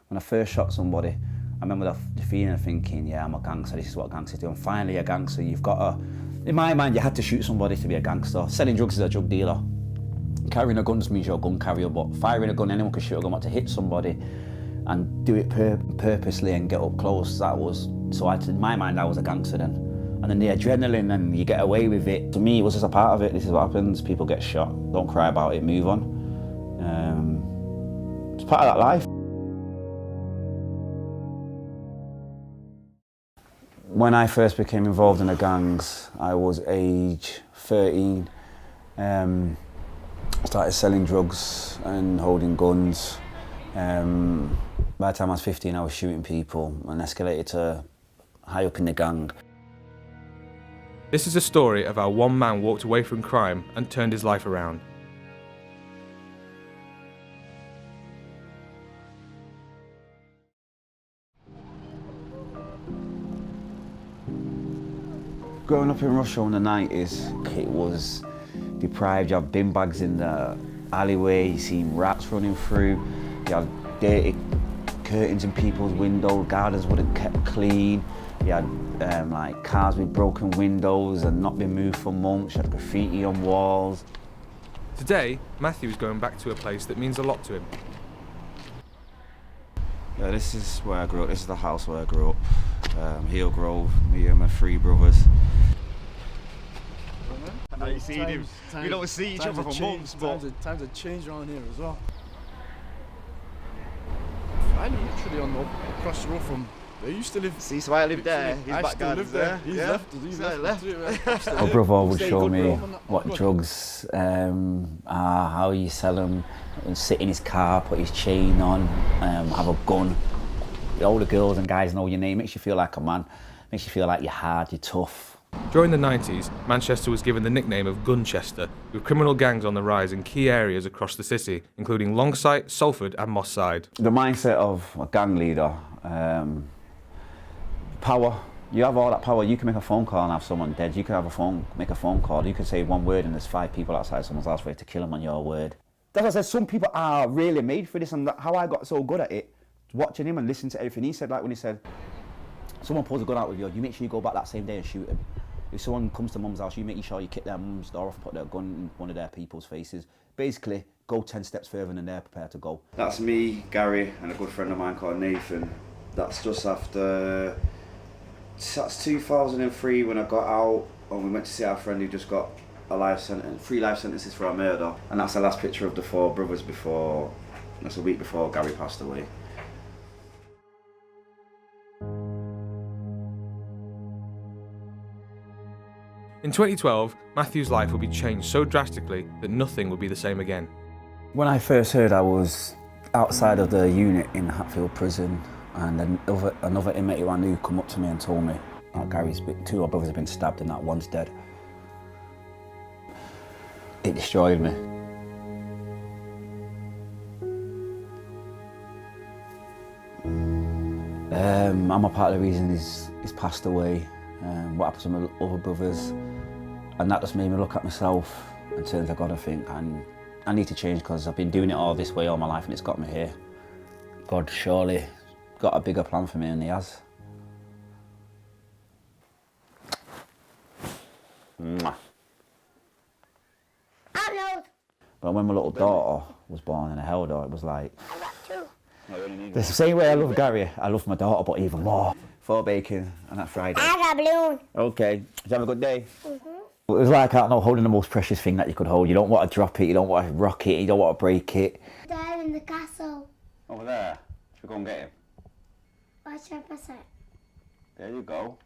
When I first shot somebody, I remember the feeling of thinking, yeah, I'm a gangster, this is what gangsters do. And finally a gangster, you've got to, in my mind, you had to shoot somebody to be a gangster. Selling drugs is a drug dealer. Carrying a gun means you're a gun carrier, but firing a gun, anyone can shoot a gun, but to hit somebody and do it purposely and get up close, that was, so in my mind, I was a gangster then. And then the adrenaline and you get away with it. To me, it was just a part of it. This is what happens, people get shot. Don't cry about it, move on. It's part of that life. When I first became involved in the gangs, I was age 13. I started selling drugs and holding guns. By the time I was 15, I was shooting people and escalated to high up in the gang. This is a story of how one man walked away from crime and turned his life around. Growing up in Russia in the 90s, it was deprived. You had bin bags in the alleyway, you seen rats running through, you had dirty curtains in people's windows, gardens wouldn't kept clean, you had like cars with broken windows and not been moved for months, you had graffiti on walls. Today, Matthew is going back to a place that means a lot to him. Yeah, this is where I grew up, this is the house where I grew up. Heel Grove, me and my 3 brothers. How you seen him? We don't see each other for months, but times have changed around here as well. I live literally on across the road from where you used to live. See, so I live there. His I back still garden's live there. there. He's left. He's left. My brother would show me what drugs are, how you sell them, sit in his car, put his chain on, have a gun. All the girls and guys know your name, makes you feel like a man, makes you feel like you're hard, you're tough. During the 90s, Manchester was given the nickname of Gunchester, with criminal gangs on the rise in key areas across the city, including Longsight, Salford and Moss Side. The mindset of a gang leader, power. You have all that power. You can make a phone call and have someone dead. You can make a phone call. You can say one word and there's 5 people outside someone's house ready to kill them on your word. That's what I said, some people are really made for this, and how I got so good at it, watching him and listening to everything he said, like when he said, someone pulls a gun out with you, you make sure you go back that same day and shoot him. If someone comes to mum's house, you make sure you kick their mum's door off and put their gun in one of their people's faces. Basically, go 10 steps further than they're prepared to go. That's me, Gary, and a good friend of mine called Nathan. That's just after, that's 2003 when I got out and we went to see our friend who just got a life sentence, 3 life sentences for a murder. And that's the last picture of the 4 brothers before, that's a week before Gary passed away. In 2012, Matthew's life would be changed so drastically that nothing would be the same again. When I first heard, I was outside of the unit in Hatfield prison, and another inmate who I knew come up to me and told me that 2 of our brothers have been stabbed and that one's dead. It destroyed me. I'm a part of the reason he's passed away. What happened to my other brothers, and that just made me look at myself and turn to God and think, I need to change because I've been doing it all this way all my life and it's got me here. God surely got a bigger plan for me, and he has. Mwah. But when my little daughter was born and I held her, it was like, the same way I love Gary, I love my daughter, but even more. 4 bacon and that Friday. I have a balloon. Okay, did you have a good day? It was like, I don't know, holding the most precious thing that you could hold. You don't want to drop it, you don't want to rock it, you don't want to break it. There in the castle. Over there. Should we go and get him? Watch your percent. There you go.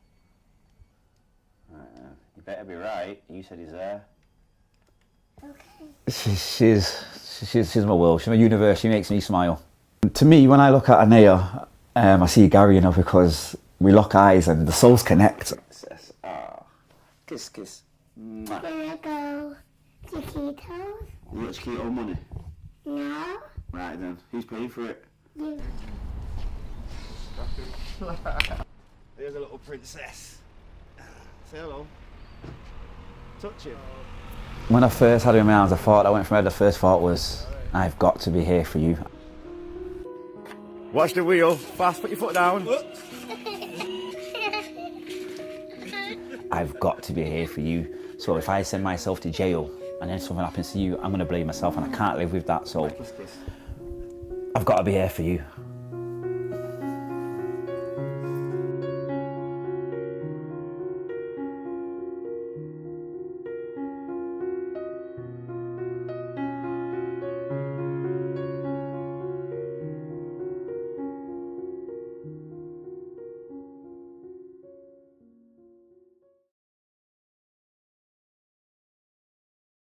You better be right. You said he's there. Okay. She's my world. She's my universe. She makes me smile. To me, when I look at Anea, I see Gary, you know, because we lock eyes and the souls connect. Kiss, kiss. Mwah. Gonna go to Cheetos. You got Cheeto money? No. Right then, who's paying for it? You. There's a little princess. Say hello. Touch him. When I first had him in my arms, I went from there, the first thought was, I've got to be here for you. Watch the wheel. Fast, put your foot down. I've got to be here for you. So if I send myself to jail and then something happens to you, I'm going to blame myself and I can't live with that. So I've got to be here for you.